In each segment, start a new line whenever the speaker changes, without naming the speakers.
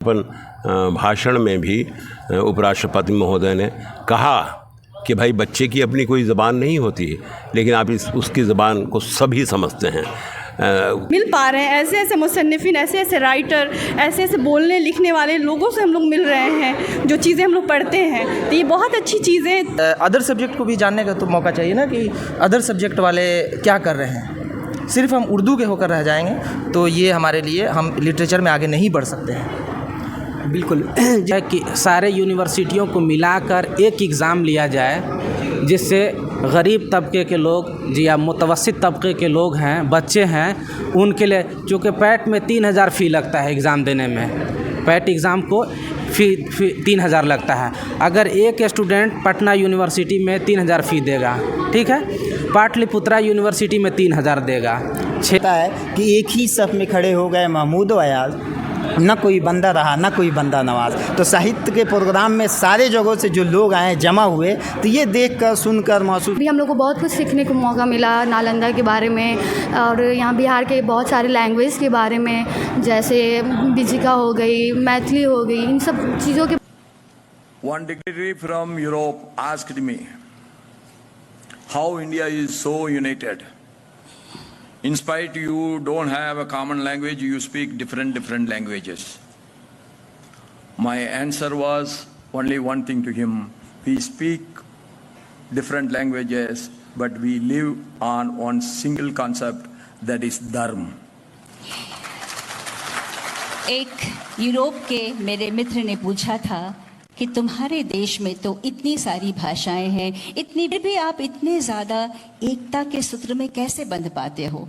अपन भाषण में भी उपराष्ट्रपति महोदय ने कहा कि भाई बच्चे की अपनी कोई ज़बान नहीं होती, लेकिन आप उसकी ज़बान को सभी समझते हैं।
मिल पा रहे हैं ऐसे ऐसे मुसन्निफिन, ऐसे ऐसे राइटर, ऐसे ऐसे बोलने लिखने वाले लोगों से हम लोग मिल रहे हैं, जो चीज़ें हम लोग पढ़ते हैं, तो ये बहुत अच्छी चीज़ें।
अदर सब्जेक्ट को भी जानने का तो मौका चाहिए ना कि अदर सब्जेक्ट वाले क्या कर रहे हैं। सिर्फ हम उर्दू के होकर रह जाएंगे तो ये हमारे लिए, हम लिटरेचर में आगे नहीं बढ़ सकते हैं।
बिल्कुल, कि सारे यूनिवर्सिटियों को मिलाकर एक एग्ज़ाम लिया जाए जिससे गरीब तबके के लोग या मुतवस्सित तबके के लोग हैं, बच्चे हैं, उनके लिए, चूँकि पैट में 3000 फ़ी लगता है एग्ज़ाम देने में, पैट एग्ज़ाम को फ़ी 3000 लगता है। अगर एक स्टूडेंट पटना यूनिवर्सिटी में 3000 फ़ी देगा, ठीक है, पाटलिपुत्रा यूनिवर्सिटी में 3000 देगा।
है कि एक ही सफ़ में खड़े हो गए महमूद व अयाज, न कोई बंदा रहा न कोई बंदा नवाज। तो साहित्य के प्रोग्राम में सारे जगहों से जो लोग आए, जमा हुए, तो ये देखकर सुनकर महसूस
भी हम लोग को बहुत कुछ सीखने को मौका मिला नालंदा के बारे में, और यहाँ बिहार के बहुत सारे लैंग्वेज के बारे में, जैसे बिजिका हो गई, मैथिली हो गई, इन सब चीज़ों के।
One dignitary from Europe asked me how India is so united. In spite you don't have a common language, you speak different languages. My answer was only one thing to him: we speak different languages, but we live on one single concept, that is dharma.
एक Europe के मेरे मित्र ने पूछा था कि तुम्हारे देश में तो इतनी सारी भाषाएं हैं, इतनी, फिर भी आप इतने ज़्यादा एकता के सूत्र में कैसे बंध पाते हो?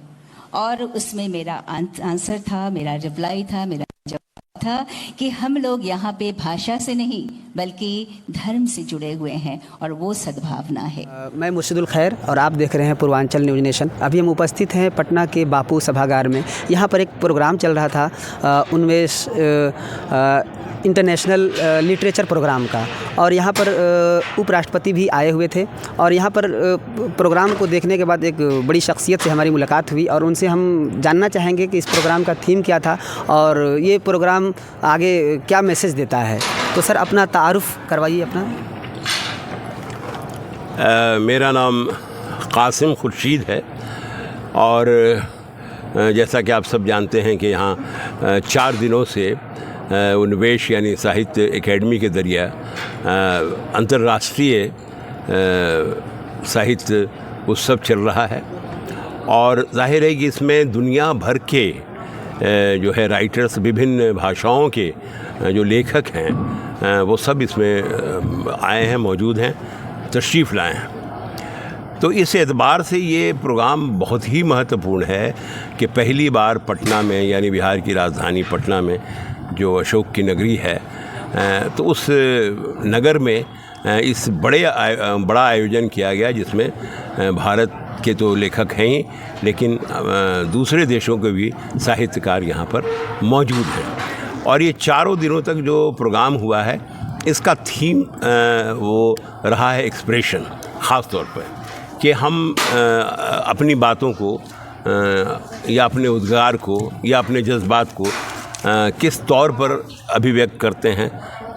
और उसमें मेरा आंसर था, मेरा रिप्लाई था, मेरा जवाब था कि हम लोग यहाँ पे भाषा से नहीं बल्कि धर्म से जुड़े हुए हैं, और वो सद्भावना है।
मैं मुर्शिदुल खैर और आप देख रहे हैं पूर्वांचल न्यूज़ नेशन। अभी हम उपस्थित हैं पटना के बापू सभागार में। यहाँ पर एक प्रोग्राम चल रहा था उन्मेष इंटरनेशनल लिटरेचर प्रोग्राम का, और यहाँ पर उपराष्ट्रपति भी आए हुए थे। और यहाँ पर प्रोग्राम को देखने के बाद एक बड़ी शख्सियत से हमारी मुलाकात हुई, और उनसे हम जानना चाहेंगे कि इस प्रोग्राम का थीम क्या था और ये प्रोग्राम आगे क्या मैसेज देता है। तो सर, अपना तारुफ करवाइए अपना।
मेरा नाम कासिम खुर्शीद है, और जैसा कि आप सब जानते हैं कि यहाँ 4 दिनों से उन्मेष यानी साहित्य एकेडमी के ज़रिए अंतर्राष्ट्रीय साहित्य उत्सव चल रहा है। और जाहिर है कि इसमें दुनिया भर के जो है राइटर्स, विभिन्न भाषाओं के जो लेखक हैं, वो सब इसमें आए हैं, मौजूद हैं, तशरीफ़ लाए हैं। तो इस एतबार से ये प्रोग्राम बहुत ही महत्वपूर्ण है कि पहली बार पटना में, यानी बिहार की राजधानी पटना में जो अशोक की नगरी है, तो उस नगर में इस बड़ा आयोजन किया गया, जिसमें भारत के तो लेखक हैं ही, लेकिन दूसरे देशों के भी साहित्यकार यहाँ पर मौजूद हैं। और ये 4 दिनों तक जो प्रोग्राम हुआ है, इसका थीम वो रहा है एक्सप्रेशन, ख़ास तौर पर कि हम अपनी बातों को या अपने उद्गार को या अपने जज्बात को किस तौर पर अभिव्यक्त करते हैं,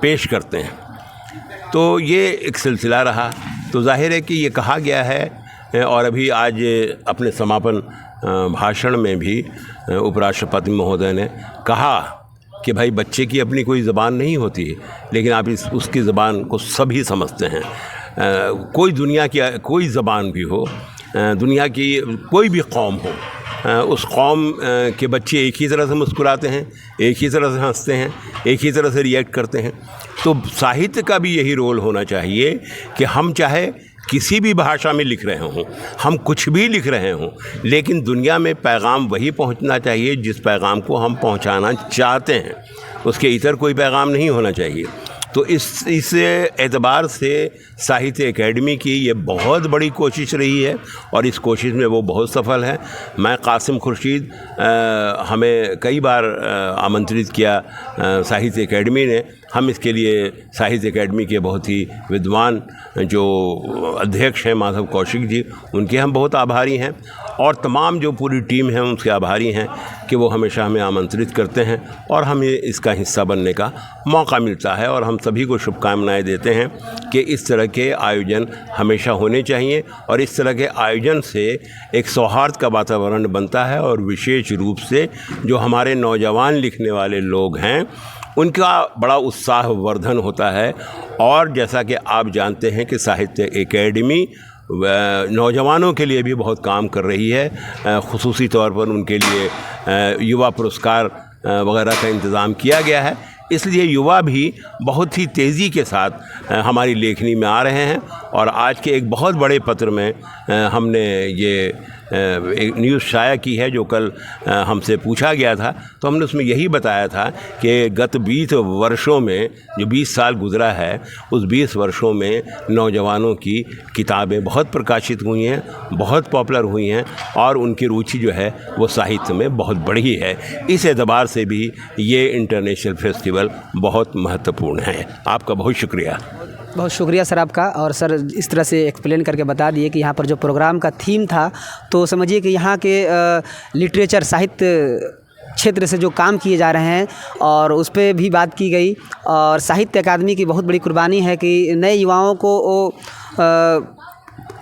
पेश करते हैं। तो ये एक सिलसिला रहा। तो जाहिर है कि ये कहा गया है, और अभी आज अपने समापन भाषण में भी उपराष्ट्रपति महोदय ने कहा कि भाई बच्चे की अपनी कोई ज़बान नहीं होती, लेकिन आप उसकी ज़बान को सभी समझते हैं। कोई दुनिया की कोई ज़बान भी हो, दुनिया की कोई भी कौम हो, उस कौम के बच्चे एक ही तरह से मुस्कुराते हैं, एक ही तरह से हंसते हैं, एक ही तरह से रिएक्ट करते हैं। तो साहित्य का भी यही रोल होना चाहिए कि हम चाहे किसी भी भाषा में लिख रहे हों, हम कुछ भी लिख रहे हों, लेकिन दुनिया में पैगाम वही पहुंचना चाहिए जिस पैगाम को हम पहुंचाना चाहते हैं, उसके इतर कोई पैगाम नहीं होना चाहिए। तो इस एतबार से साहित्य एकेडमी की ये बहुत बड़ी कोशिश रही है और इस कोशिश में वो बहुत सफल है। मैं कासिम खुर्शीद हमें कई बार आमंत्रित किया साहित्य एकेडमी ने। हम इसके लिए साहित्य एकेडमी के बहुत ही विद्वान जो अध्यक्ष हैं माधव कौशिक जी, उनके हम बहुत आभारी हैं और तमाम जो पूरी टीम है उनके आभारी हैं कि वो हमेशा हमें आमंत्रित करते हैं और हमें इसका हिस्सा बनने का मौका मिलता है। और हम सभी को शुभकामनाएं देते हैं कि इस तरह के आयोजन हमेशा होने चाहिए और इस तरह के आयोजन से एक सौहार्द का वातावरण बनता है और विशेष रूप से जो हमारे नौजवान लिखने वाले लोग हैं उनका बड़ा उत्साहवर्धन होता है। और जैसा कि आप जानते हैं कि साहित्य एकेडमी नौजवानों के लिए भी बहुत काम कर रही है। ख़ुसूसी तौर पर उनके लिए युवा पुरस्कार वगैरह का इंतज़ाम किया गया है, इसलिए युवा भी बहुत ही तेज़ी के साथ हमारी लेखनी में आ रहे हैं। और आज के एक बहुत बड़े पत्र में हमने ये एक न्यूज़ शाया की है जो कल हमसे पूछा गया था, तो हमने उसमें यही बताया था कि गत 20 वर्षों में जो 20 साल गुजरा है उस 20 वर्षों में नौजवानों की किताबें बहुत प्रकाशित हुई हैं, बहुत पॉपुलर हुई हैं और उनकी रुचि जो है वो साहित्य में बहुत बढ़ी है। इस एतबार से भी ये इंटरनेशनल फेस्टिवल बहुत महत्वपूर्ण है। आपका बहुत शुक्रिया।
बहुत शुक्रिया सर आपका। और सर इस तरह से एक्सप्लेन करके बता दिए कि यहाँ पर जो प्रोग्राम का थीम था, तो समझिए कि यहाँ के लिटरेचर साहित्य क्षेत्र से जो काम किए जा रहे हैं और उस पर भी बात की गई। और साहित्य अकादमी की बहुत बड़ी कुर्बानी है कि नए युवाओं को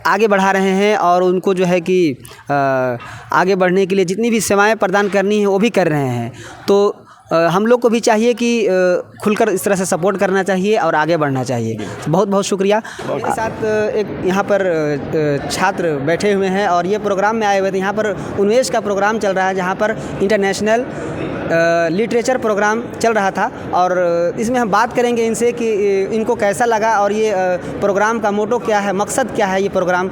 आगे बढ़ा रहे हैं और उनको जो है कि आगे बढ़ने के लिए जितनी भी सेवाएं प्रदान करनी है वो भी कर रहे हैं। तो हम लोग को भी चाहिए कि खुलकर इस तरह से सपोर्ट करना चाहिए और आगे बढ़ना चाहिए। बहुत बहुत शुक्रिया। मेरे साथ एक यहाँ पर छात्र बैठे हुए हैं और ये प्रोग्राम में आए हुए थे। यहाँ पर उन्मेष का प्रोग्राम चल रहा है जहाँ पर इंटरनेशनल लिटरेचर प्रोग्राम चल रहा था और इसमें हम बात करेंगे इनसे कि इनको कैसा लगा और ये प्रोग्राम का मोटो क्या है, मकसद क्या है ये प्रोग्राम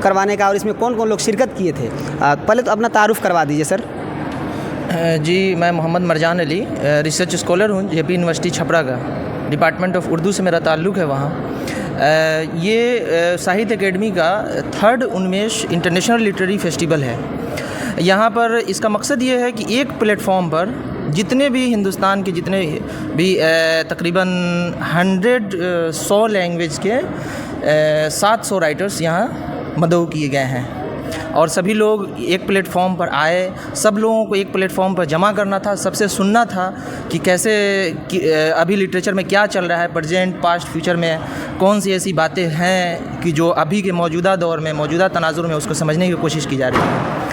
करवाने का और इसमें कौन कौन लोग शिरकत किए थे। पहले तो अपना तारुफ करवा दीजिए सर।
जी, मैं मोहम्मद मरजान अली रिसर्च स्कॉलर हूँ जेपी यूनिवर्सिटी छपरा का। डिपार्टमेंट ऑफ उर्दू से मेरा ताल्लुक़ है वहाँ। ये साहित्य एकेडमी का 3rd उन्मेष इंटरनेशनल लिटरेरी फेस्टिवल है। यहाँ पर इसका मकसद ये है कि एक प्लेटफॉर्म पर जितने भी हिंदुस्तान के जितने भी तकरीबन 100 लैंग्वेज के 700 राइटर्स यहाँ मदऊ किए गए हैं और सभी लोग एक प्लेटफॉर्म पर आए। सब लोगों को एक प्लेटफॉर्म पर जमा करना था, सबसे सुनना था कि कैसे अभी लिटरेचर में क्या चल रहा है, प्रेजेंट पास्ट फ्यूचर में कौन सी ऐसी बातें हैं कि जो अभी के मौजूदा दौर में मौजूदा तनाजुर में उसको समझने की कोशिश की जा रही है।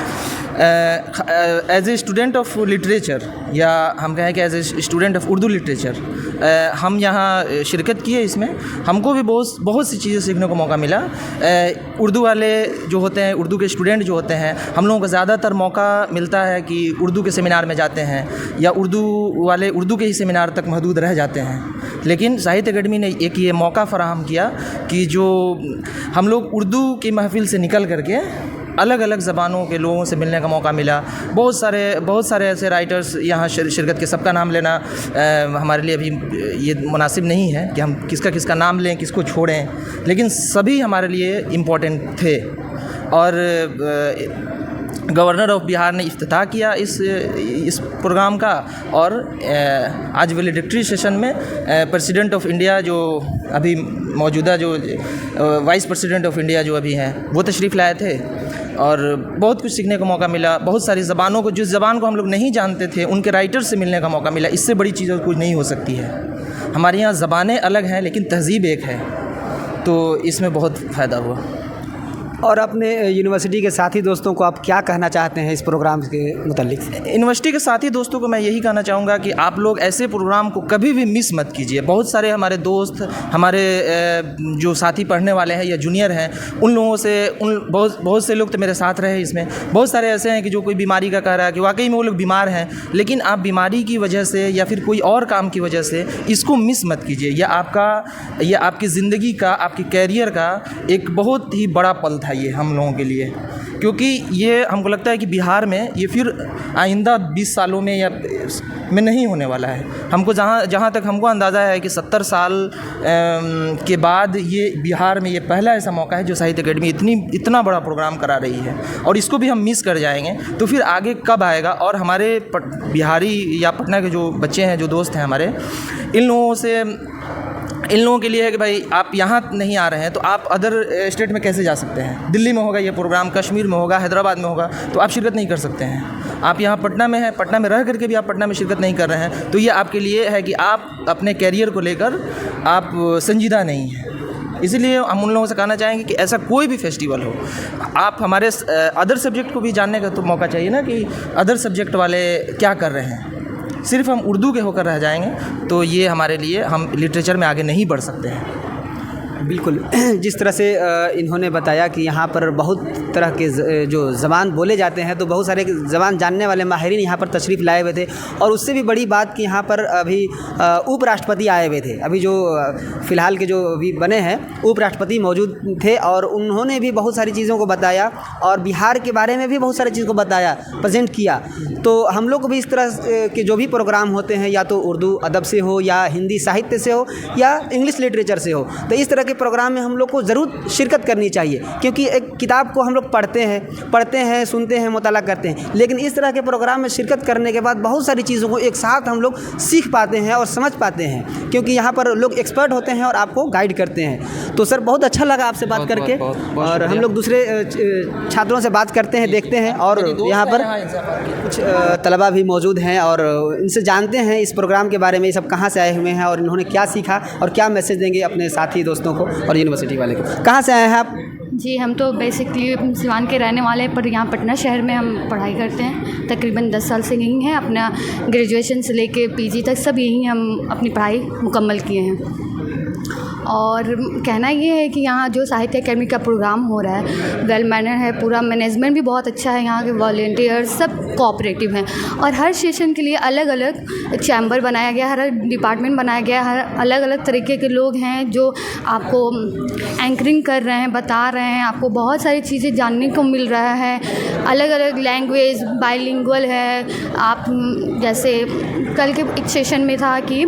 As a student of literature या हम कहें कि as a student of Urdu literature हम यहाँ शिरकत किए। इसमें हमको भी बहुत सी चीज़ें सीखने को मौका मिला। उर्दू वाले जो होते हैं, उर्दू के स्टूडेंट जो होते हैं, हम लोगों को ज़्यादातर मौका मिलता है कि उर्दू के सेमिनार में जाते हैं या उर्दू वाले उर्दू के ही सेमिनार तक महदूद रह जाते हैं। लेकिन साहित्य अकेडमी ने एक ये मौका फ़राहम किया कि जो हम लोग उर्दू की महफिल से निकल करके अलग अलग ज़बानों के लोगों से मिलने का मौका मिला। बहुत सारे ऐसे राइटर्स यहाँ शिरकत के, सबका नाम लेना हमारे लिए अभी ये मुनासिब नहीं है कि हम किसका नाम लें, किसको छोड़ें, लेकिन सभी हमारे लिए इम्पोर्टेंट थे। और गवर्नर ऑफ बिहार ने इफ्तिताह किया इस प्रोग्राम का और आज वैलेडिक्टरी सेशन में प्रेसिडेंट ऑफ इंडिया जो अभी मौजूदा जो वाइस प्रेसिडेंट ऑफ इंडिया जो अभी हैं वो तशरीफ़ लाए थे और बहुत कुछ सीखने का मौका मिला। बहुत सारी ज़बानों को, जिस ज़बान को हम लोग नहीं जानते थे, उनके राइटर से मिलने का मौका मिला। इससे बड़ी चीज़ और कुछ नहीं हो सकती है। हमारे यहाँ ज़बानें अलग हैं लेकिन तहज़ीब एक है, तो इसमें बहुत फ़ायदा हुआ।
और अपने यूनिवर्सिटी के साथी दोस्तों को आप क्या कहना चाहते हैं इस प्रोग्राम के मुतालिक?
यूनिवर्सिटी के साथी दोस्तों को मैं यही कहना चाहूँगा कि आप लोग ऐसे प्रोग्राम को कभी भी मिस मत कीजिए। बहुत सारे हमारे दोस्त, हमारे जो साथी पढ़ने वाले हैं या जूनियर हैं, उन लोगों से बहुत से लोग तो मेरे साथ रहे इसमें। बहुत सारे ऐसे हैं कि जो कोई बीमारी का कह रहा है कि वाकई में वो लोग बीमार हैं, लेकिन आप बीमारी की वजह से या फिर कोई और काम की वजह से इसको मिस मत कीजिए। यह आपकी ज़िंदगी का, आपकी कैरियर का एक बहुत ही बड़ा पल था ये हम लोगों के लिए। क्योंकि ये हमको लगता है कि बिहार में ये फिर आइंदा 20 सालों में या में नहीं होने वाला है। हमको जहाँ तक हमको अंदाज़ा है कि 70 साल के बाद ये बिहार में ये पहला ऐसा मौका है जो साहित्य अकेडमी इतना बड़ा प्रोग्राम करा रही है, और इसको भी हम मिस कर जाएंगे तो फिर आगे कब आएगा। और हमारे बिहारी या पटना के जो बच्चे हैं, जो दोस्त हैं हमारे, इन लोगों के लिए है कि भाई आप यहाँ नहीं आ रहे हैं तो आप अदर स्टेट में कैसे जा सकते हैं। दिल्ली में होगा ये प्रोग्राम, कश्मीर में होगा, हैदराबाद में होगा, तो आप शिरकत नहीं कर सकते हैं। आप यहाँ पटना में हैं, पटना में रह करके भी आप पटना में शिरकत नहीं कर रहे हैं, तो ये आपके लिए है कि आप अपने कैरियर को लेकर आप संजीदा नहीं हैं। इसीलिए हम उन लोगों से कहना चाहेंगे कि ऐसा कोई भी फेस्टिवल हो, आप हमारे अदर सब्जेक्ट को भी जानने का तो मौका चाहिए ना कि अदर सब्जेक्ट वाले क्या कर रहे हैं। सिर्फ हम उर्दू के होकर रह जाएंगे तो ये हमारे लिए, हम लिटरेचर में आगे नहीं बढ़ सकते हैं।
बिल्कुल, जिस तरह से इन्होंने बताया कि यहाँ पर बहुत तरह के जो ज़बान बोले जाते हैं, तो बहुत सारे ज़बान जानने वाले माहिरीन यहाँ पर तशरीफ़ लाए हुए थे। और उससे भी बड़ी बात कि यहाँ पर अभी उपराष्ट्रपति आए हुए थे। अभी जो फ़िलहाल के जो अभी बने हैं उपराष्ट्रपति मौजूद थे, और उन्होंने भी बहुत सारी चीज़ों को बताया और बिहार के बारे में भी बहुत सारी चीज़ को बताया, प्रेजेंट किया। तो हम लोग को भी इस तरह के जो भी प्रोग्राम होते हैं, या तो उर्दू अदब से हो, या हिंदी साहित्य से हो, या इंग्लिश लिटरेचर से हो, तो इस तरह के प्रोग्राम में हम लोग को ज़रूर शिरकत करनी चाहिए। क्योंकि एक किताब को हम लोग पढ़ते हैं, सुनते हैं, मुताला करते हैं, लेकिन इस तरह के प्रोग्राम में शिरकत करने के बाद बहुत सारी चीज़ों को एक साथ हम लोग सीख पाते हैं और समझ पाते हैं, क्योंकि यहाँ पर लोग एक्सपर्ट होते हैं और आपको गाइड करते हैं। तो सर बहुत अच्छा लगा आपसे बात करके, और हम लोग दूसरे छात्रों से बात करते हैं, देखते हैं, और यहाँ पर कुछ तलबा भी मौजूद हैं और इनसे जानते हैं इस प्रोग्राम के बारे में, ये सब कहाँ से आए हुए हैं और इन्होंने क्या सीखा और क्या मैसेज देंगे अपने साथी दोस्तों को और यूनिवर्सिटी वाले को। कहाँ से आए हैं आप?
जी, हम तो बेसिकली सिवान के रहने वाले हैं, पर यहाँ पटना शहर में हम पढ़ाई करते हैं। तकरीबन 10 साल से यहीं हैं। अपना ग्रेजुएशन से लेके पीजी तक सब यहीं हम अपनी पढ़ाई मुकम्मल किए हैं। और कहना ये है कि यहाँ जो साहित्य अकेडमी का प्रोग्राम हो रहा है वेल मैनर है, पूरा मैनेजमेंट भी बहुत अच्छा है, यहाँ के वॉलंटियर सब कोऑपरेटिव हैं, और हर सेशन के लिए अलग अलग चैम्बर बनाया गया, हर डिपार्टमेंट बनाया गया, हर अलग अलग तरीके के लोग हैं जो आपको एंकरिंग कर रहे हैं, बता रहे हैं, आपको बहुत सारी चीज़ें जानने को मिल रहा है। अलग अलग लैंग्वेज, बाइलिंगुअल है। आप जैसे कल के एक सेशन में था कि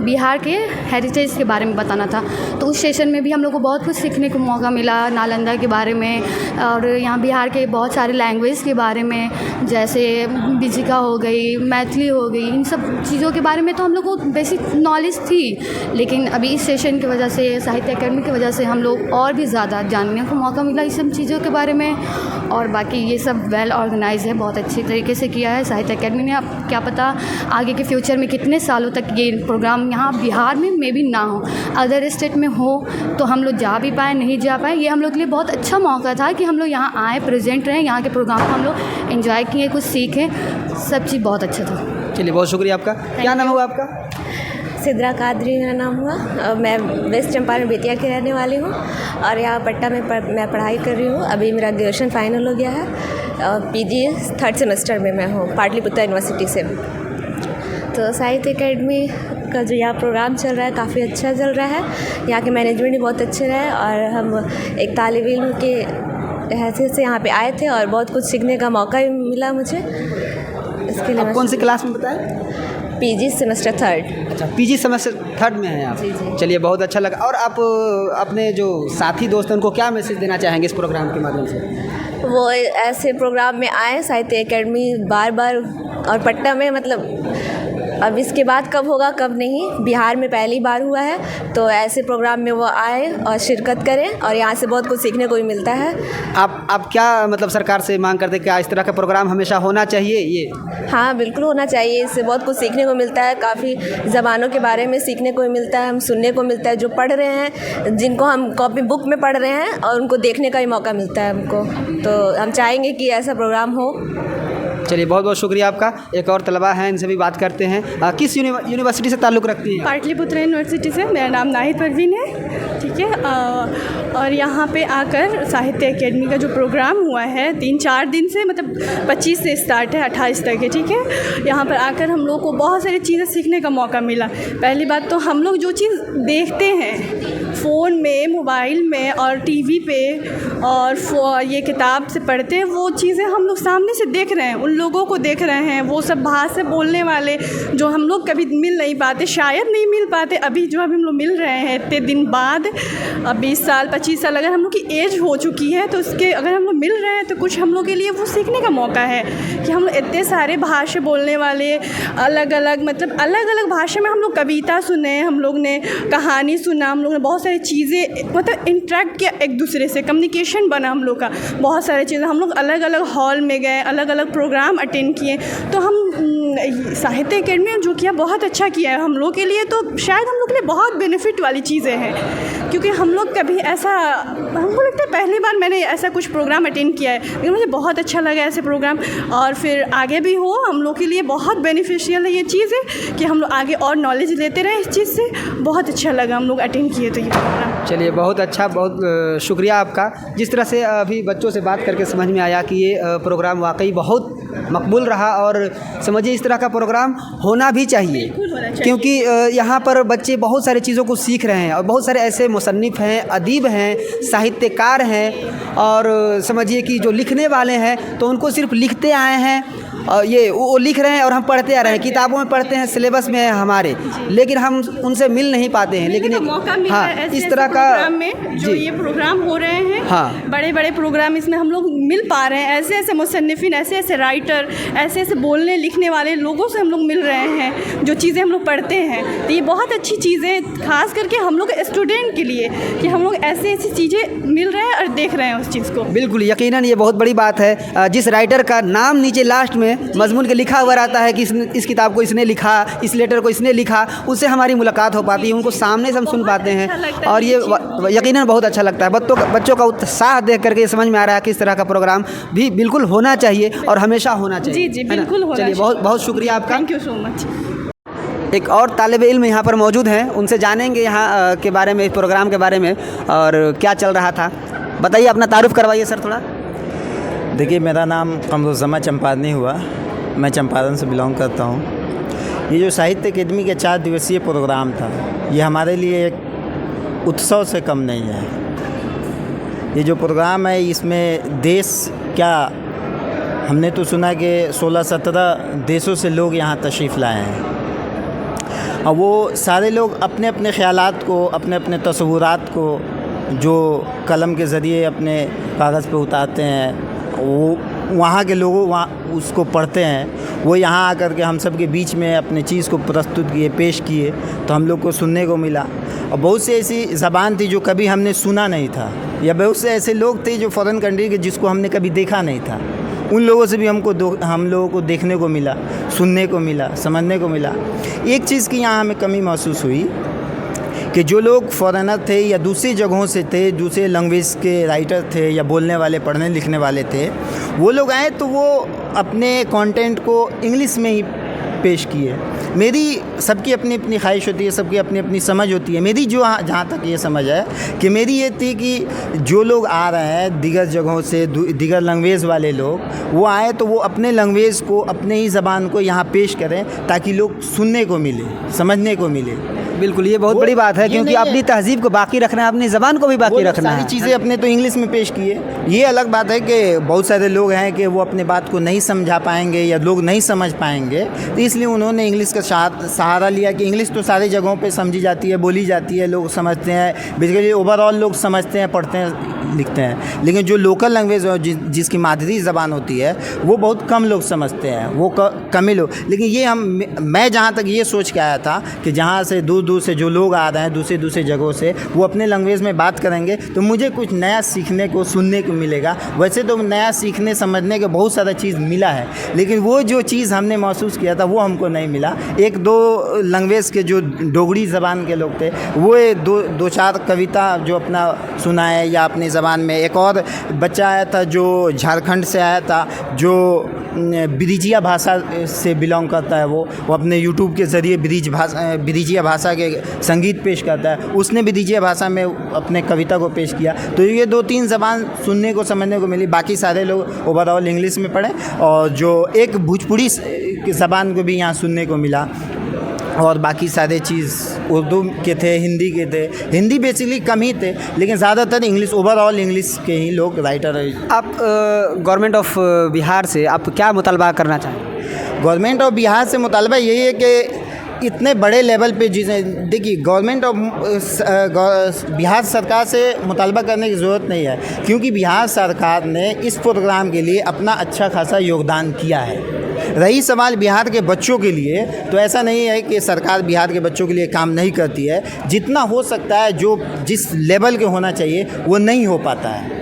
बिहार के हेरिटेज के बारे में बताना था, तो उस सेशन में भी हम लोग को बहुत कुछ सीखने को मौका मिला, नालंदा के बारे में, और यहाँ बिहार के बहुत सारे लैंग्वेज के बारे में, जैसे बिजिका हो गई, मैथिली हो गई, इन सब चीज़ों के बारे में तो हम लोग को बेसिक नॉलेज थी, लेकिन अभी इस सेशन की वजह से, साहित्य अकेडमी की वजह से हम लोग और भी ज़्यादा जानने को मौका मिला इस सब चीज़ों के बारे में। और बाकी ये सब वेल ऑर्गेनाइज है, बहुत अच्छी तरीके से किया है साहित्य अकेडमी ने। अब क्या पता आगे के फ्यूचर में कितने सालों तक ये प्रोग्राम यहाँ बिहार में मे भी ना हो, अदर स्टेट में हो, तो हम लोग जा भी पाए, नहीं जा पाए। ये हम लोग के लिए बहुत अच्छा मौका था कि हम लोग यहाँ आए, प्रेजेंट रहें, यहाँ के प्रोग्राम को हम लोग एंजॉय किए, कुछ सीखें, सब चीज़ बहुत अच्छा था।
चलिए, बहुत शुक्रिया आपका। क्या नाम हुआ आपका?
सिद्रा कादरी मेरा नाम हुआ। मैं वेस्ट चंपारण बेतिया की रहने वाली हूँ, और यहाँ पटना में मैं पढ़ाई कर रही हूँ। अभी मेरा ग्रेजुएशन फाइनल हो गया है, पीजी 3rd सेमेस्टर में मैं हूँ, पाटलिपुत्र यूनिवर्सिटी से। तो साहित्य अकेडमी का जो यहाँ प्रोग्राम चल रहा है काफ़ी अच्छा चल रहा है। यहाँ के मैनेजमेंट भी बहुत अच्छे रहे, और हम एक तालिब इल्म के हैसियत से यहाँ पे आए थे, और बहुत कुछ सीखने का मौका भी मिला मुझे। इसके लिए
कौन सी क्लास में बताया?
PG semester 3rd।
अच्छा, पीजी सेमेस्टर 3rd में हैं आप?
जी जी।
चलिए, बहुत अच्छा लगा। और आप अपने जो साथी दोस्त हैं उनको क्या मैसेज देना चाहेंगे इस प्रोग्राम के माध्यम से?
वो ऐसे प्रोग्राम में आए, साहित्य अकेडमी बार बार, और पटना में मतलब अब इसके बाद कब होगा कब नहीं, बिहार में पहली बार हुआ है, तो ऐसे प्रोग्राम में वो आए और शिरकत करें, और यहाँ से बहुत कुछ सीखने को भी मिलता है।
आप क्या मतलब सरकार से मांग करते हैं, क्या इस तरह का प्रोग्राम हमेशा होना चाहिए? ये
हाँ, बिल्कुल होना चाहिए। इससे बहुत कुछ सीखने को मिलता है, काफ़ी ज़बानों के बारे में सीखने को मिलता है, हम सुनने को मिलता है, जो पढ़ रहे हैं, जिनको हम कॉपी बुक में पढ़ रहे हैं, और उनको देखने का ही मौका मिलता है हमको। तो हम चाहेंगे कि ऐसा प्रोग्राम हो।
चलिए बहुत बहुत शुक्रिया आपका। एक और तलबा हैं, इनसे भी बात करते हैं। किस यूनिवर्सिटी से ताल्लुक़ रखती हैं?
पाटलिपुत्र यूनिवर्सिटी से। मेरा नाम नाहिद परवीन है, ठीक है। और यहाँ पे आकर साहित्य एकेडमी का जो प्रोग्राम हुआ है 3-4 दिन से, मतलब 25 से स्टार्ट है, 28 तक है, ठीक है। यहाँ पर आकर हम लोग को बहुत सारी चीज़ें सीखने का मौका मिला। पहली बात तो हम लोग जो चीज़ देखते हैं फ़ोन में, मोबाइल में और टीवी पे और ये किताब से पढ़ते हैं, वो चीज़ें हम लोग सामने से देख रहे हैं, उन लोगों को देख रहे हैं, वो सब भाषा बोलने वाले जो हम लोग कभी मिल नहीं पाते, शायद नहीं मिल पाते। अभी जो अभी हम लोग मिल रहे हैं इतने दिन बाद, 20 साल 25 साल अगर हम लोग की एज हो चुकी है, तो उसके अगर हम लोग मिल रहे हैं तो कुछ हम लोग के लिए वो सीखने का मौका है कि हम लोग इतने सारे भाषा बोलने वाले, अलग अलग मतलब अलग अलग भाषा में हम लोग कविता सुने, हम लोग ने कहानी सुना, हम लोग ने बहुत सारी चीज़ें मतलब इंटरेक्ट किया एक दूसरे से, कम्युनिकेशन बना हम लोग का। बहुत सारी चीज़ें हम लोग अलग अलग हॉल में गए, अलग अलग प्रोग्राम अटेंड किए। तो हम साहित्य एकेडमी जो किया बहुत अच्छा किया है हम लोग के लिए, तो शायद हम लोग के लिए बहुत बेनिफिट वाली चीज़ें हैं, क्योंकि हम लोग कभी ऐसा, हमको लगता है पहली बार मैंने ऐसा कुछ प्रोग्राम अटेंड किया है, लेकिन मुझे बहुत अच्छा लगा ऐसे प्रोग्राम। और फिर आगे भी हो, हम लोग के लिए बहुत बेनिफिशियल है ये चीज़ है कि हम लोग आगे और नॉलेज लेते रहें इस चीज़ से। बहुत अच्छा लगा हम लोग अटेंड किए तो ये प्रोग्राम।
चलिए बहुत अच्छा, बहुत शुक्रिया आपका। जिस तरह से अभी बच्चों से बात करके समझ में आया कि ये प्रोग्राम वाकई बहुत मकबूल रहा, और समझिए इस तरह का प्रोग्राम होना भी चाहिए, क्योंकि यहाँ पर बच्चे बहुत सारी चीज़ों को सीख रहे हैं, और बहुत सारे ऐसे मुसन्निफ़ हैं, अदीब हैं, साहित्यकार हैं, और समझिए कि जो लिखने वाले हैं तो उनको सिर्फ लिखते आए हैं, और ये वो लिख रहे हैं और हम पढ़ते आ रहे हैं, किताबों में पढ़ते हैं, सिलेबस में है हमारे, लेकिन हम उनसे मिल नहीं पाते हैं। लेकिन
मौका मिला
हाँ,
है
इस तरह का
में जो ये प्रोग्राम हो रहे हैं,
हाँ,
बड़े बड़े प्रोग्राम, इसमें हम लोग मिल पा रहे हैं। ऐसे ऐसे मुसन्निफिन, ऐसे ऐसे राइटर, ऐसे ऐसे बोलने लिखने वाले लोगों से हम लोग मिल रहे हैं, जो चीज़ें हम लोग पढ़ते हैं। तो ये बहुत अच्छी चीज़ें, खास करके हम लोग स्टूडेंट के लिए, कि हम लोग ऐसे ऐसी चीज़ें मिल रहे हैं और देख रहे हैं उस चीज़ को।
बिल्कुल, यकीनन ये बहुत बड़ी बात है। जिस राइटर का नाम नीचे लास्ट में मजमून के लिखा हुआ रहता है कि इस किताब को इसने लिखा, इस लेटर को इसने लिखा, उससे हमारी मुलाकात हो पाती है, उनको सामने से हम सुन पाते हैं, और ये यकीनन बहुत अच्छा लगता है। बच्चों का उत्साह देख करके समझ में आ रहा है कि इस तरह का प्रोग्राम भी बिल्कुल होना चाहिए और हमेशा होना चाहिए।
जी बिल्कुल होना चाहिए।
बहुत बहुत शुक्रिया आपका,
थैंक यू सो मच।
एक और तालिब इल्म यहाँ पर मौजूद हैं, उनसे जानेंगे यहाँ के बारे में, इस प्रोग्राम के बारे में, और क्या चल रहा था। बताइए, अपना तारुफ करवाइए सर थोड़ा।
देखिए, मेरा नाम कमरुज़्ज़मा चंपारनी हुआ, मैं चंपारण से बिलोंग करता हूँ। ये जो साहित्य अकेडमी के 4 दिवसीय प्रोग्राम था, ये हमारे लिए एक उत्सव से कम नहीं है। ये जो प्रोग्राम है, इसमें देश क्या, हमने तो सुना कि 16-17 देशों से लोग यहाँ तशरीफ़ लाए हैं, और वो सारे लोग अपने अपने ख़यालात को, अपने अपने तस्वुरात को जो कलम के ज़रिए अपने कागज़ पे उतारते हैं, वो वहाँ के लोगों वहाँ उसको पढ़ते हैं, वो यहाँ आकर के हम सब के बीच में अपने चीज़ को प्रस्तुत किए, पेश किए, तो हम लोग को सुनने को मिला। और बहुत सी ऐसी ज़बान थी जो कभी हमने सुना नहीं था, या बहुत से ऐसे लोग थे जो फ़ॉरेन कंट्री के जिसको हमने कभी देखा नहीं था, उन लोगों से भी हम लोगों को देखने को मिला, सुनने को मिला, समझने को मिला। एक चीज़ की यहाँ हमें कमी महसूस हुई कि जो लोग फॉरेनर थे या दूसरी जगहों से थे, दूसरे लैंग्वेज के राइटर थे या बोलने वाले, पढ़ने लिखने वाले थे, वो लोग आए तो वो अपने कंटेंट को इंग्लिश में ही पेश किए। मेरी सबकी अपनी अपनी ख्वाहिश होती है, सबकी अपनी अपनी समझ होती है। मेरी जो जहाँ तक ये समझ है कि मेरी ये थी कि जो लोग आ रहे हैं दीगर जगहों से, दीगर लैंग्वेज वाले लोग, वो आए तो वो अपने लैंग्वेज को, अपने ही ज़बान को यहाँ पेश करें, ताकि लोग सुनने को मिले, समझने को मिले।
बिल्कुल, ये बहुत बड़ी बात है, क्योंकि अपनी तहज़ीब को बाकी रखना है, अपनी ज़बान को भी बाकी रखना है।
सारी चीज़ें अपने तो इंग्लिश में पेश किए। ये अलग बात है कि बहुत सारे लोग हैं कि वो अपने बात को नहीं समझा पाएंगे या लोग नहीं समझ पाएंगे, तो इसलिए उन्होंने इंग्लिश का सहारा लिया कि इंग्लिश तो सारी जगहों पे समझी जाती है, बोली जाती है, लोग समझते हैं, बेसिकली ओवरऑल लोग समझते हैं, पढ़ते हैं, लिखते हैं। लेकिन जो लोकल लैंग्वेज और जिसकी मादरी ज़बान होती है, वो बहुत कम लोग समझते हैं, वो कम ही लोग। लेकिन ये मैं जहाँ तक ये सोच के आया था कि जहाँ से दूर दूर से जो लोग आ रहे हैं दूसरे जगहों से, वो अपने लैंग्वेज में बात करेंगे तो मुझे कुछ नया सीखने को, सुनने को मिलेगा। वैसे तो नया सीखने समझने के बहुत सारा चीज़ मिला है, लेकिन वो जो चीज़ हमने महसूस किया था वो हमको नहीं मिला। 1-2 लैंग्वेज के जो डोगरी ज़बान के लोग थे, वो दो चार कविता जो अपना सुनाए या अपनी ज़बान में। एक और बच्चा आया था जो झारखंड से आया था, जो ब्रिजिया भाषा से बिलोंग करता है। वो अपने यूट्यूब के ज़रिए ब्रिजिया भाषा के संगीत पेश करता है। उसने ब्रिजिया भाषा में अपने कविता को पेश किया। तो ये 2-3 ज़बान सुनने को समझने को मिली। बाकी सारे लोग ओवरऑल इंग्लिश में पढ़े, और जो एक भोजपुरी की ज़बान को भी यहाँ सुनने को मिला, और बाकी सारे चीज़ उर्दू के थे, हिंदी के थे। हिंदी बेसिकली कम ही थे, लेकिन ज़्यादातर इंग्लिश, ओवरऑल इंग्लिश के ही लोग राइटर हैं।
आप गवर्नमेंट ऑफ बिहार से आप क्या मुतालबा करना चाहें?
गवर्नमेंट ऑफ बिहार से मुतालबा यही है कि इतने बड़े लेवल पे देखिए, गवर्नमेंट ऑफ बिहार सरकार से मुतालबा करने की ज़रूरत नहीं है, क्योंकि बिहार सरकार ने इस प्रोग्राम के लिए अपना अच्छा खासा योगदान किया है। रही सवाल बिहार के बच्चों के लिए, तो ऐसा नहीं है कि सरकार बिहार के बच्चों के लिए काम नहीं करती है। जितना हो सकता है, जो जिस लेवल के होना चाहिए वो नहीं हो पाता है।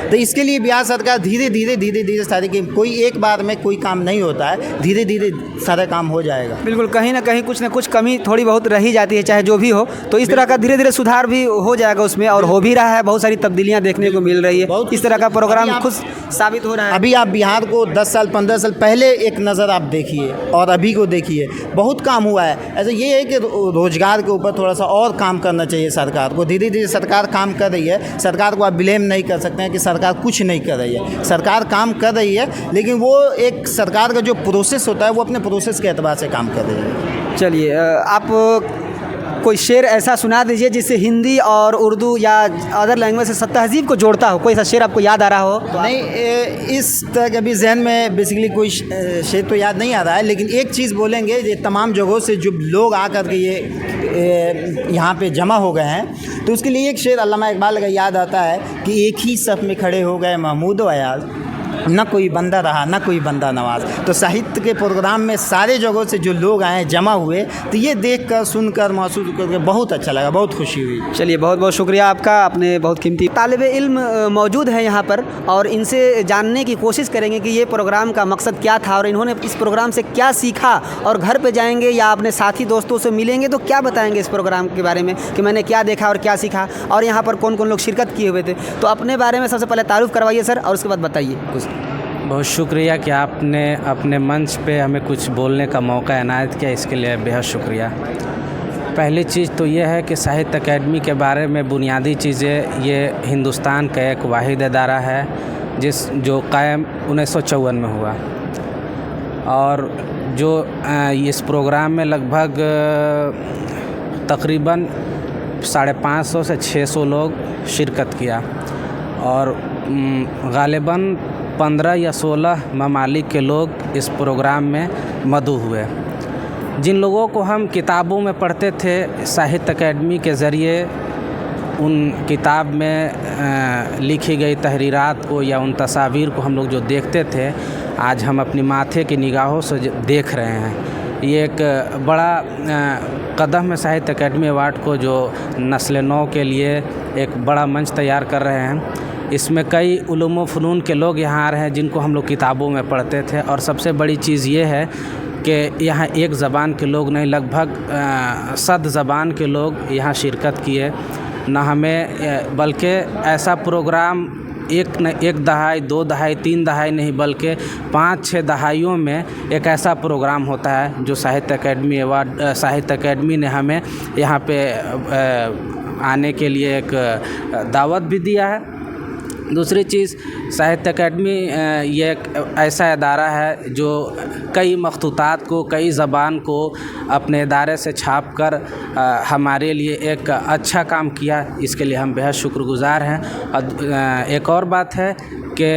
तो इसके लिए बिहार सरकार धीरे धीरे सारे के, कोई एक बार में कोई काम नहीं होता है, धीरे धीरे सारा काम हो जाएगा।
बिल्कुल, कहीं ना कहीं कुछ ना कुछ कमी थोड़ी बहुत रही जाती है, चाहे जो भी हो। तो इस तरह का धीरे धीरे सुधार भी हो जाएगा उसमें, और हो भी रहा है। बहुत सारी तब्दीलियां देखने को मिल रही है। इस तरह का प्रोग्राम खुद साबित हो रहा है।
अभी आप बिहार को 10 साल 15 साल पहले एक नज़र आप देखिए, और अभी को देखिए, बहुत काम हुआ है। ऐसा ये है कि रोज़गार के ऊपर थोड़ा सा और काम करना चाहिए सरकार को। धीरे धीरे सरकार काम कर रही है। सरकार को आप ब्लेम नहीं कर सकते हैं कि सरकार कुछ नहीं कर रही है। सरकार काम कर रही है, लेकिन वो एक सरकार का जो प्रोसेस होता है, वो अपने प्रोसेस के एतबार से काम कर रही है।
चलिए, आप कोई शेर ऐसा सुना दीजिए जिससे हिंदी और उर्दू या अदर लैंग्वेज से तहज़ीब को जोड़ता हो। कोई ऐसा शेर आपको याद आ रहा हो? तो
नहीं, इस तरह के अभी जहन में बेसिकली कोई शेर तो याद नहीं आ रहा है, लेकिन एक चीज़ बोलेंगे, ये तमाम जगहों से जो लोग आकर के ये यहाँ पे जमा हो गए हैं, तो उसके लिए एक शेर अल्लामा इकबाल का याद आता है कि एक ही सफ़ में खड़े हो गए महमूद व अयाज, न कोई बंदा रहा न कोई बंदा नवाज। तो साहित्य के प्रोग्राम में सारे जगहों से जो लोग आए, जमा हुए, तो ये देखकर, सुनकर, महसूस करके बहुत अच्छा लगा, बहुत खुशी हुई।
चलिए, बहुत बहुत शुक्रिया आपका। आपने बहुत कीमती तालिबे इल्म मौजूद है यहाँ पर, और इनसे जानने की कोशिश करेंगे कि ये प्रोग्राम का मकसद क्या था और इन्होंने इस प्रोग्राम से क्या सीखा। और घर पे जाएंगे या अपने साथी दोस्तों से मिलेंगे तो क्या बताएंगे इस प्रोग्राम के बारे में, कि मैंने क्या देखा और क्या सीखा, और यहाँ पर कौन कौन लोग शिरकत किए हुए थे। तो अपने बारे में सबसे पहले तारुफ करवाइए सर, और उसके बाद बताइए कुछ।
बहुत शुक्रिया कि आपने अपने मंच पे हमें कुछ बोलने का मौका इनायत किया, इसके लिए बेहद शुक्रिया। पहली चीज़ तो ये है कि साहित्य अकेडमी के बारे में बुनियादी चीज़ें, ये हिंदुस्तान का एक वाहिद अदारा है जो कायम 1954 में हुआ, और जो इस प्रोग्राम में लगभग तकरीबन 550 से 600 लोग शिरकत किया, और गालिबन 15 या 16 ममालिक के लोग इस प्रोग्राम में मदऊ हुए। जिन लोगों को हम किताबों में पढ़ते थे, साहित्य अकेडमी के ज़रिए उन किताब में लिखी गई तहरीरात को या उन तस्वीर को हम लोग जो देखते थे, आज हम अपनी माथे की निगाहों से देख रहे हैं। ये एक बड़ा कदम है साहित्य अकेडमी अवार्ड को, जो नस्ल नौ के लिए एक बड़ा मंच तैयार कर रहे हैं। इसमें कई उलूम व फ़नून के लोग यहाँ आ रहे हैं जिनको हम लोग किताबों में पढ़ते थे, और सबसे बड़ी चीज़ ये है कि यहाँ एक ज़बान के लोग नहीं, लगभग 100 ज़बान के लोग यहाँ शिरकत किए। न हमें बल्कि ऐसा प्रोग्राम एक दहाई, 2 दहाई, 3 दहाई नहीं, बल्कि 5-6 दहाइयों में एक ऐसा प्रोग्राम होता है जो साहित्य अकेडमी ने हमें यहाँ पे आने के लिए एक दावत भी दिया है। दूसरी चीज़, साहित्य अकेडमी ये एक ऐसा अदारा है जो कई मखतूतात को, कई ज़बान को अपने इदारे से छाप कर हमारे लिए एक अच्छा काम किया। इसके लिए हम बेहद शुक्रगुज़ार हैं। और एक और बात है कि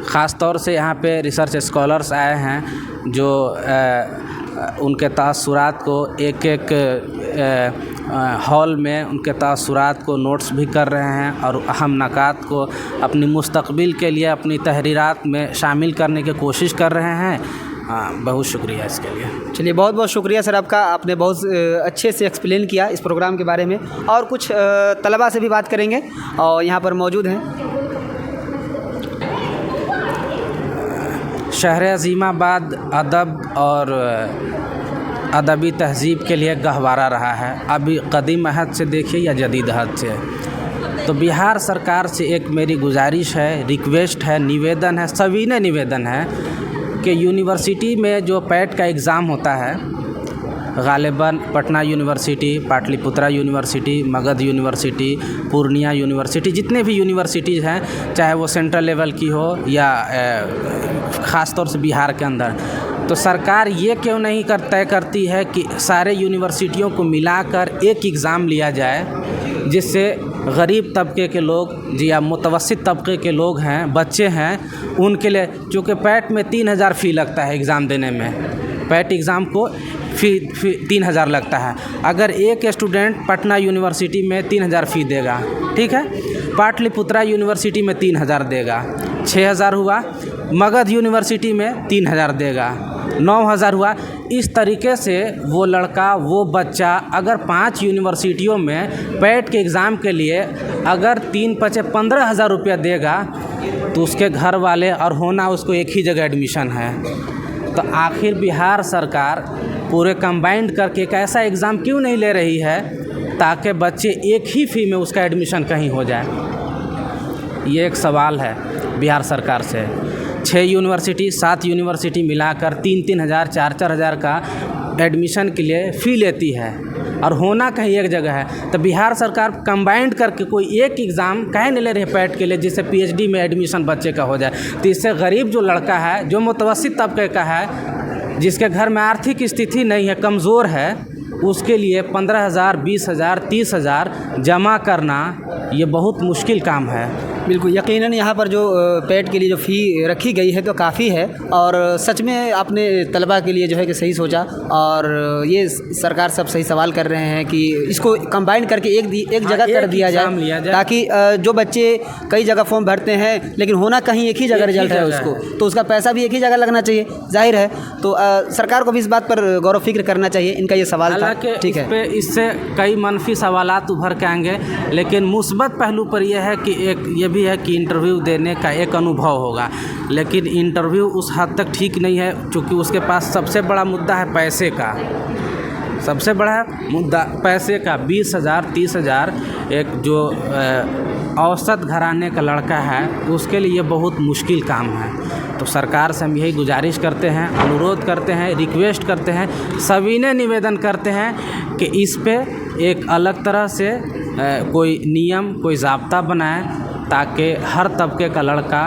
ख़ास तौर से यहाँ पे रिसर्च स्कॉलर्स आए हैं जो उनके तासुरात को एक हॉल में उनके तासुरात को नोट्स भी कर रहे हैं, और अहम नकात को अपनी मुस्तकबिल के लिए अपनी तहरीरात में शामिल करने की कोशिश कर रहे हैं। बहुत शुक्रिया इसके लिए।
चलिए, बहुत बहुत शुक्रिया सर आपका। आपने बहुत अच्छे से एक्सप्लेन किया इस प्रोग्राम के बारे में, और कुछ तलबा से भी बात करेंगे और यहाँ पर मौजूद हैं।
शहर अज़ीमाबाद अदब और अदबी तहज़ीब के लिए गहवारा रहा है, अभी कदीम अहद से देखिए या जदीद अहद से। तो बिहार सरकार से एक मेरी गुजारिश है, रिक्वेस्ट है, निवेदन है, सविनय निवेदन है कि यूनिवर्सिटी में जो पैट का एग्ज़ाम होता है, गालिबन Patna university, Pataliputra university, Magadh university, Purnia university, जितने भी यूनिवर्सिटीज़ हैं, चाहे वो सेंट्रल लेवल की हो या ख़ास तौर से बिहार के अंदर, तो सरकार ये क्यों नहीं तय करती है कि सारे यूनिवर्सिटियों को मिलाकर एक एग्ज़ाम लिया जाए, जिससे गरीब तबके के लोग या मुतवस्सित तबके के लोग हैं, बच्चे हैं, उनके लिए, चूँकि पैट में 3000 फ़ी लगता है एग्ज़ाम देने में, पैट एग्ज़ाम को फ़ी 3000 लगता है। अगर एक स्टूडेंट पटना यूनिवर्सिटी में 3000 फ़ी देगा, ठीक है, पाटलिपुत्रा यूनिवर्सिटी में 3000 देगा, 6000 हुआ, मगध यूनिवर्सिटी में 3000 देगा, 9000 हुआ। इस तरीके से वो लड़का, वो बच्चा अगर 5 यूनिवर्सिटियों में पैट के एग्ज़ाम के लिए अगर 3-15,000 रुपया देगा, तो उसके घर वाले और होना उसको एक ही जगह एडमिशन है। तो आखिर बिहार सरकार पूरे कंबाइंड करके एक ऐसा एग्ज़ाम क्यों नहीं ले रही है ताकि बच्चे एक ही फ़ी में उसका एडमिशन कहीं हो जाए? ये एक सवाल है बिहार सरकार से। 6 यूनिवर्सिटी 7 यूनिवर्सिटी मिलाकर 3-3 हज़ार 4-4 हज़ार का एडमिशन के लिए फ़ी लेती है और होना कहीं एक जगह है। तो बिहार सरकार कंबाइंड करके कोई एक एग्ज़ाम काहे नहीं ले रही है पैट के लिए, जिससे पीएचडी में एडमिशन बच्चे का हो जाए। तो इससे गरीब जो लड़का है, जो मुतवस्सित तबके का है, जिसके घर में आर्थिक स्थिति नहीं है, कमज़ोर है, उसके लिए 15,000, 20,000, 30,000 जमा करना ये बहुत मुश्किल काम है।
बिल्कुल, यकीनन यहाँ पर जो पेट के लिए जो फ़ी रखी गई है तो काफ़ी है, और सच में आपने तलबा के लिए जो है कि सही सोचा, और ये सरकार सब सही सवाल कर रहे हैं कि इसको कंबाइन करके एक जगह कर दिया जाए, ताकि जो बच्चे कई जगह फॉर्म भरते हैं लेकिन होना कहीं एक ही जगह रिजल्ट है उसको, तो उसका पैसा भी एक ही जगह लगना चाहिए, जाहिर है। तो सरकार को भी इस बात पर गौर फिक्र करना चाहिए। इनका ये सवाल था, ठीक है।
इससे कई मनफी सवालात उभर के आएंगे, लेकिन मुस्बत पहलू पर यह है कि एक ये भी है कि इंटरव्यू देने का एक अनुभव होगा, लेकिन इंटरव्यू उस हद तक ठीक नहीं है, क्योंकि उसके पास सबसे बड़ा मुद्दा है पैसे का, सबसे बड़ा मुद्दा पैसे का। 20,000, 30,000 एक जो औसत घराने का लड़का है उसके लिए बहुत मुश्किल काम है। तो सरकार से हम यही गुजारिश करते हैं, अनुरोध करते हैं, रिक्वेस्ट करते हैं, सविनय निवेदन करते हैं कि इस पे एक अलग तरह से कोई नियम, कोई ज़ाब्ता बनाए, ताकि हर तबके का लड़का,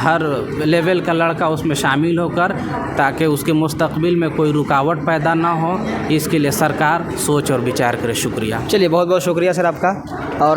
हर लेवल का लड़का उसमें शामिल होकर, ताकि उसके मुस्तकबिल में कोई रुकावट पैदा ना हो। इसके लिए सरकार सोच और विचार करे। शुक्रिया।
चलिए, बहुत बहुत शुक्रिया सर आपका। और